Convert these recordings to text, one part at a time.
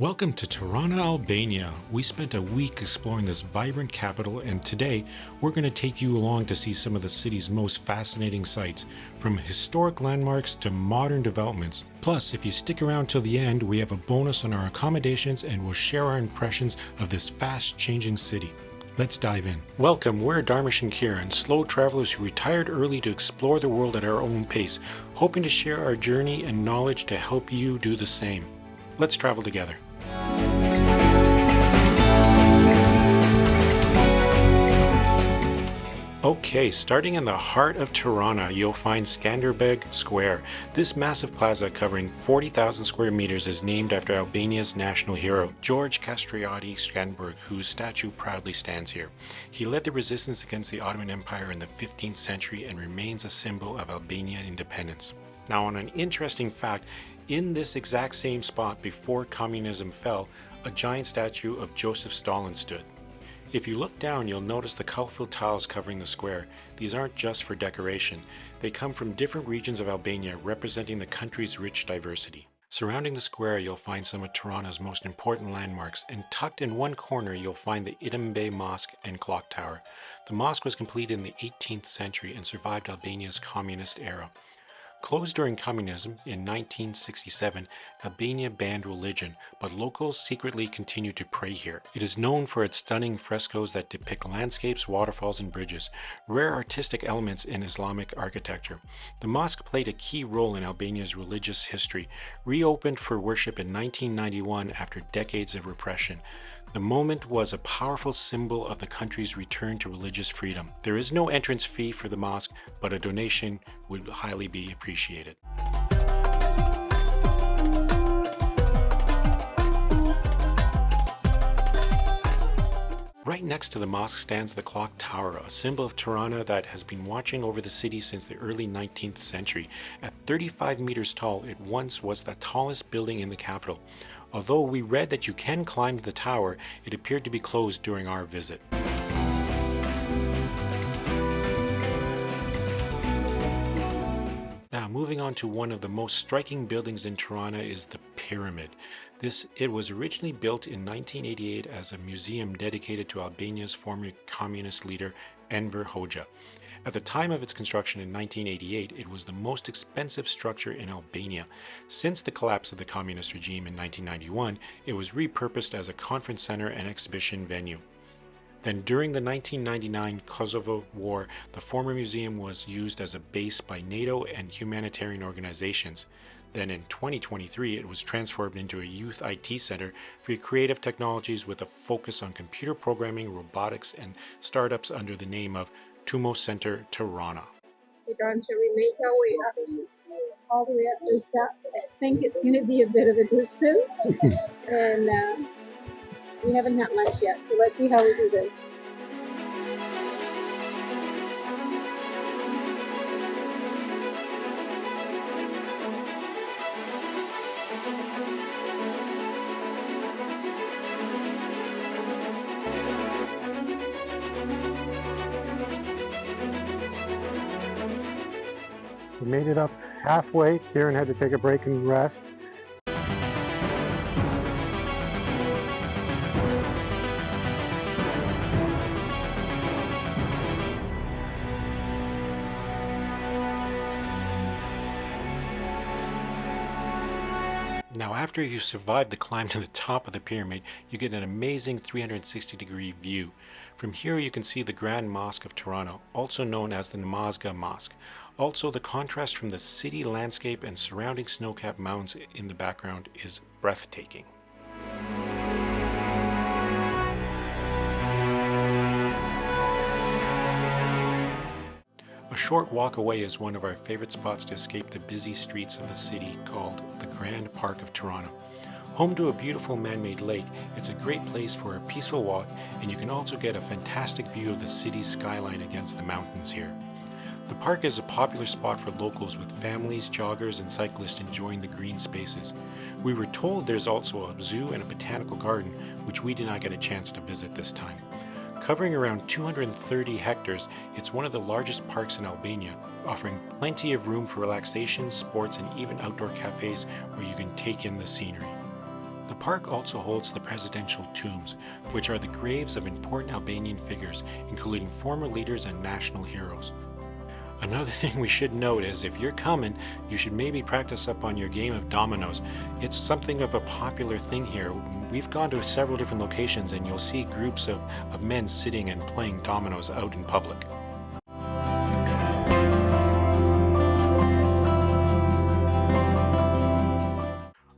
Welcome to Tirana, Albania. We spent a week exploring this vibrant capital, and today we're going to take you along to see some of the city's most fascinating sights, from historic landmarks to modern developments. Plus, if you stick around till the end, we have a bonus on our accommodations and we'll share our impressions of this fast-changing city. Let's dive in. Welcome, we're Dharmesh and Kieran, slow travelers who retired early to explore the world at our own pace, hoping to share our journey and knowledge to help you do the same. Let's travel together. Okay, starting in the heart of Tirana, you'll find Scanderbeg Square. This massive plaza covering 40,000 square meters is named after Albania's national hero, George Kastrioti Skanderbeg, whose statue proudly stands here. He led the resistance against the Ottoman Empire in the 15th century and remains a symbol of Albanian independence. Now, on an interesting fact, in this exact same spot before communism fell, a giant statue of Joseph Stalin stood. If you look down, you'll notice the colorful tiles covering the square. These aren't just for decoration. They come from different regions of Albania, representing the country's rich diversity. Surrounding the square, you'll find some of Tirana's most important landmarks, and tucked in one corner, you'll find the Skanderbeg Mosque and Clock Tower. The mosque was completed in the 18th century and survived Albania's communist era. Closed during communism in 1967, Albania banned religion, but locals secretly continued to pray here. It is known for its stunning frescoes that depict landscapes, waterfalls, and bridges, rare artistic elements in Islamic architecture. The mosque played a key role in Albania's religious history, reopened for worship in 1991 after decades of repression. The moment was a powerful symbol of the country's return to religious freedom. There is no entrance fee for the mosque, but a donation would highly be appreciated. Right next to the mosque stands the Clock Tower, a symbol of Tirana that has been watching over the city since the early 19th century. At 35 meters tall, it once was the tallest building in the capital. Although we read that you can climb the tower, it appeared to be closed during our visit. Now, moving on to one of the most striking buildings in Tirana is the Pyramid. It was originally built in 1988 as a museum dedicated to Albania's former communist leader, Enver Hoxha. At the time of its construction in 1988, it was the most expensive structure in Albania. Since the collapse of the communist regime in 1991, it was repurposed as a conference center and exhibition venue. Then during the 1999 Kosovo War, the former museum was used as a base by NATO and humanitarian organizations. Then in 2023, it was transformed into a youth IT center for creative technologies with a focus on computer programming, robotics, and startups under the name of Tumo Center Tirana. We're going to make our way up all the way up this step. I think it's going to be a bit of a distance, and we haven't had lunch yet, so let's see how we do this. We made it up halfway. Kieran had to take a break and rest. Now, after you survive the climb to the top of the pyramid, you get an amazing 360-degree view. From here, you can see the Grand Mosque of Tirana, also known as the Namazga Mosque. Also, the contrast from the city landscape and surrounding snow-capped mountains in the background is breathtaking. A short walk away is one of our favorite spots to escape the busy streets of the city, called the Grand Park of Tirana. Home to a beautiful man-made lake, it's a great place for a peaceful walk, and you can also get a fantastic view of the city's skyline against the mountains here. The park is a popular spot for locals, with families, joggers, and cyclists enjoying the green spaces. We were told there's also a zoo and a botanical garden, which we did not get a chance to visit this time. Covering around 230 hectares, it's one of the largest parks in Albania, offering plenty of room for relaxation, sports, and even outdoor cafes where you can take in the scenery. The park also holds the presidential tombs, which are the graves of important Albanian figures, including former leaders and national heroes. Another thing we should note is if you're coming, you should maybe practice up on your game of dominoes. It's something of a popular thing here. We've gone to several different locations and you'll see groups of men sitting and playing dominoes out in public.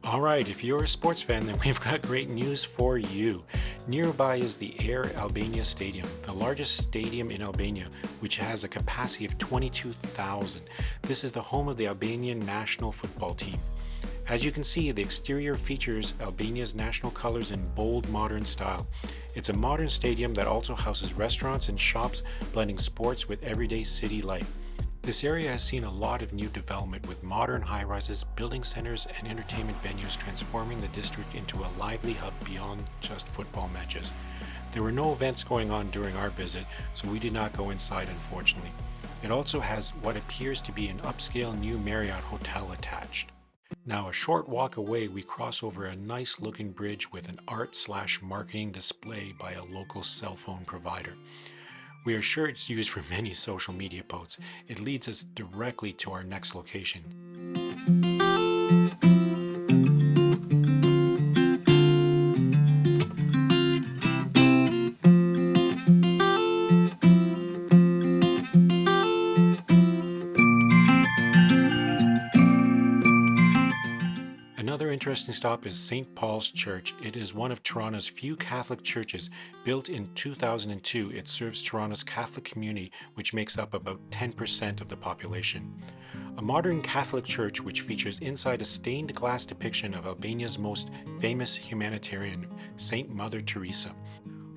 Alright, if you're a sports fan, then we've got great news for you. Nearby is the Air Albania Stadium, the largest stadium in Albania, which has a capacity of 22,000. This is the home of the Albanian national football team. As you can see, the exterior features Albania's national colors in bold modern style. It's a modern stadium that also houses restaurants and shops, blending sports with everyday city life. This area has seen a lot of new development with modern high-rises, building centers, and entertainment venues transforming the district into a lively hub beyond just football matches. There were no events going on during our visit, so we did not go inside unfortunately. It also has what appears to be an upscale new Marriott hotel attached. Now a short walk away we cross over a nice looking bridge with an art/marketing display by a local cell phone provider. We are sure it's used for many social media posts. It leads us directly to our next location. Another interesting stop is St. Paul's Church. It is one of Tirana's few Catholic churches. Built in 2002, it serves Tirana's Catholic community, which makes up about 10% of the population. A modern Catholic church which features inside a stained glass depiction of Albania's most famous humanitarian, Saint Mother Teresa.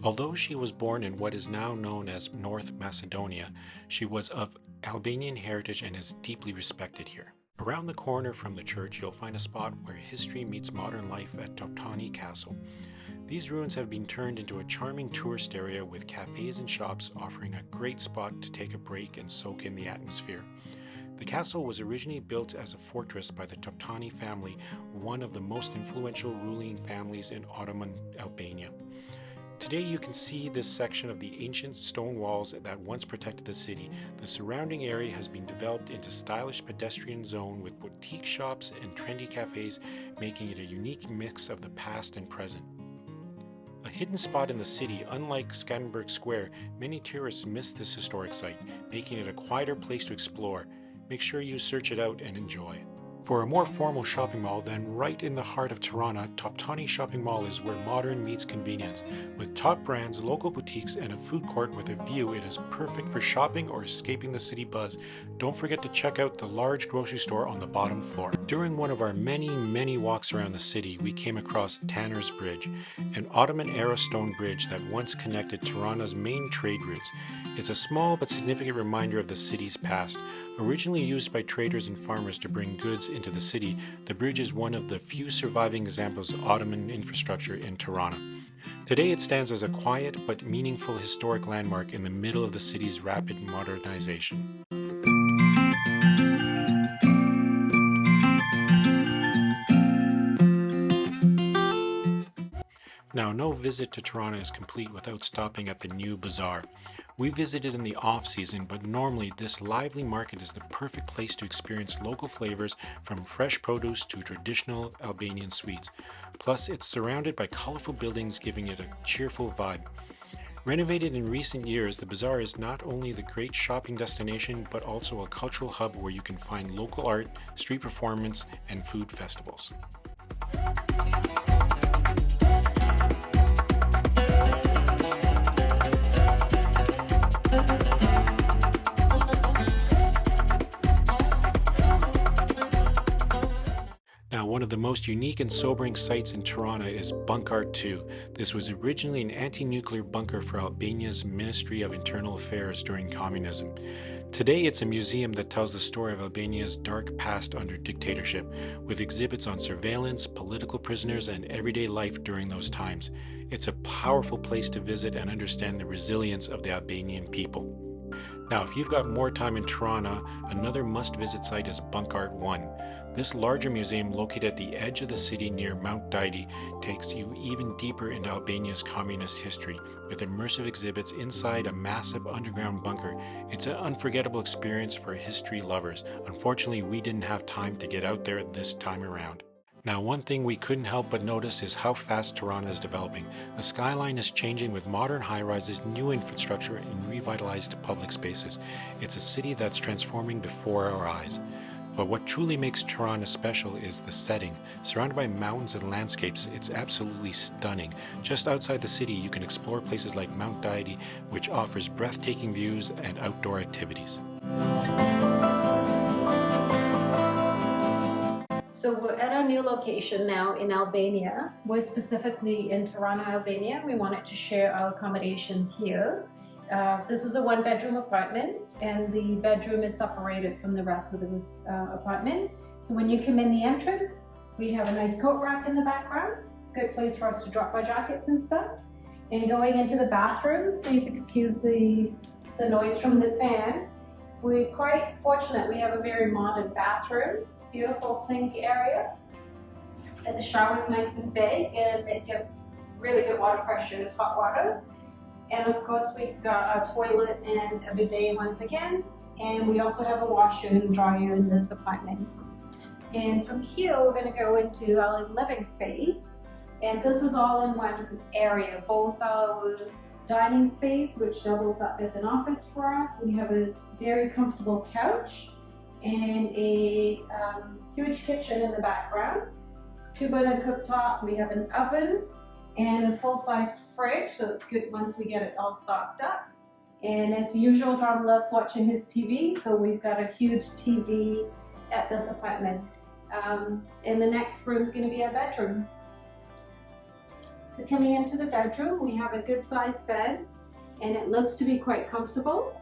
Although she was born in what is now known as North Macedonia, she was of Albanian heritage and is deeply respected here. Around the corner from the church, you'll find a spot where history meets modern life at Toptani Castle. These ruins have been turned into a charming tourist area with cafes and shops offering a great spot to take a break and soak in the atmosphere. The castle was originally built as a fortress by the Toptani family, one of the most influential ruling families in Ottoman Albania. Today you can see this section of the ancient stone walls that once protected the city. The surrounding area has been developed into stylish pedestrian zone with boutique shops and trendy cafes, making it a unique mix of the past and present. A hidden spot in the city, unlike Scanderbeg Square, many tourists miss this historic site, making it a quieter place to explore. Make sure you search it out and enjoy. For a more formal shopping mall, then right in the heart of Tirana, Toptani Shopping Mall is where modern meets convenience. With top brands, local boutiques, and a food court with a view, it is perfect for shopping or escaping the city buzz. Don't forget to check out the large grocery store on the bottom floor. During one of our many walks around the city, we came across Tanner's Bridge, an Ottoman-era stone bridge that once connected Tirana's main trade routes. It's a small but significant reminder of the city's past. Originally used by traders and farmers to bring goods into the city, the bridge is one of the few surviving examples of Ottoman infrastructure in Tirana. Today it stands as a quiet but meaningful historic landmark in the middle of the city's rapid modernization. Now, no visit to Tirana is complete without stopping at the new bazaar. We visited in the off-season, but normally this lively market is the perfect place to experience local flavors from fresh produce to traditional Albanian sweets. Plus, it's surrounded by colorful buildings, giving it a cheerful vibe. Renovated in recent years, the bazaar is not only the great shopping destination, but also a cultural hub where you can find local art, street performance, and food festivals. Now, one of the most unique and sobering sights in Tirana is Bunk'Art 2. This was originally an anti-nuclear bunker for Albania's Ministry of Internal Affairs during communism. Today, it's a museum that tells the story of Albania's dark past under dictatorship, with exhibits on surveillance, political prisoners, and everyday life during those times. It's a powerful place to visit and understand the resilience of the Albanian people. Now, if you've got more time in Tirana, another must-visit site is Bunk'Art 1. This larger museum, located at the edge of the city near Mount Didy, takes you even deeper into Albania's communist history, with immersive exhibits inside a massive underground bunker. It's an unforgettable experience for history lovers. Unfortunately, we didn't have time to get out there this time around. Now, one thing we couldn't help but notice is how fast Tirana is developing. The skyline is changing with modern high-rises, new infrastructure, and revitalized public spaces. It's a city that's transforming before our eyes. But what truly makes Tirana special is the setting. Surrounded by mountains and landscapes, it's absolutely stunning. Just outside the city, you can explore places like Mount Didy, which offers breathtaking views and outdoor activities. So we're at our new location now in Albania. We're specifically in Tirana, Albania. We wanted to share our accommodation here. This is a one-bedroom apartment, and the bedroom is separated from the rest of the apartment. So when you come in the entrance, we have a nice coat rack in the background. Good place for us to drop our jackets and stuff. And going into the bathroom, please excuse the noise from the fan. We're quite fortunate. We have a very modern bathroom. Beautiful sink area, and the shower is nice and big, and it gives really good water pressure with hot water. And of course, we've got a toilet and a bidet once again, and we also have a washer and dryer in this apartment. And from here, we're going to go into our living space, and this is all in one area. Both our dining space, which doubles up as an office for us. We have a very comfortable couch and a huge kitchen in the background, 2-burner cooktop. We have an oven and a full-size fridge, so it's good once we get it all stocked up. And as usual, Dom loves watching his TV, so we've got a huge TV at this apartment. And the next room is going to be our bedroom. So coming into the bedroom, we have a good-sized bed, and it looks to be quite comfortable.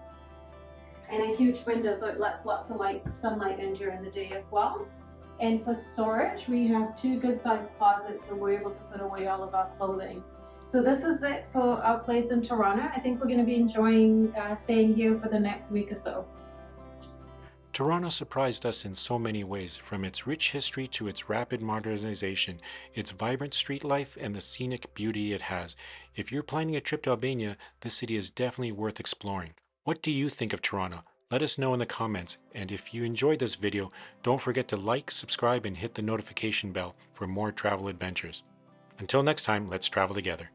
And a huge window, so it lets lots of sunlight in during the day as well. And for storage, we have 2 good-sized closets, so we're able to put away all of our clothing. So this is it for our place in Tirana. I think we're going to be enjoying staying here for the next week or so. Tirana surprised us in so many ways, from its rich history to its rapid modernization, its vibrant street life, and the scenic beauty it has. If you're planning a trip to Albania, this city is definitely worth exploring. What do you think of Tirana? Let us know in the comments, and if you enjoyed this video, don't forget to like, subscribe, and hit the notification bell for more travel adventures. Until next time, let's travel together.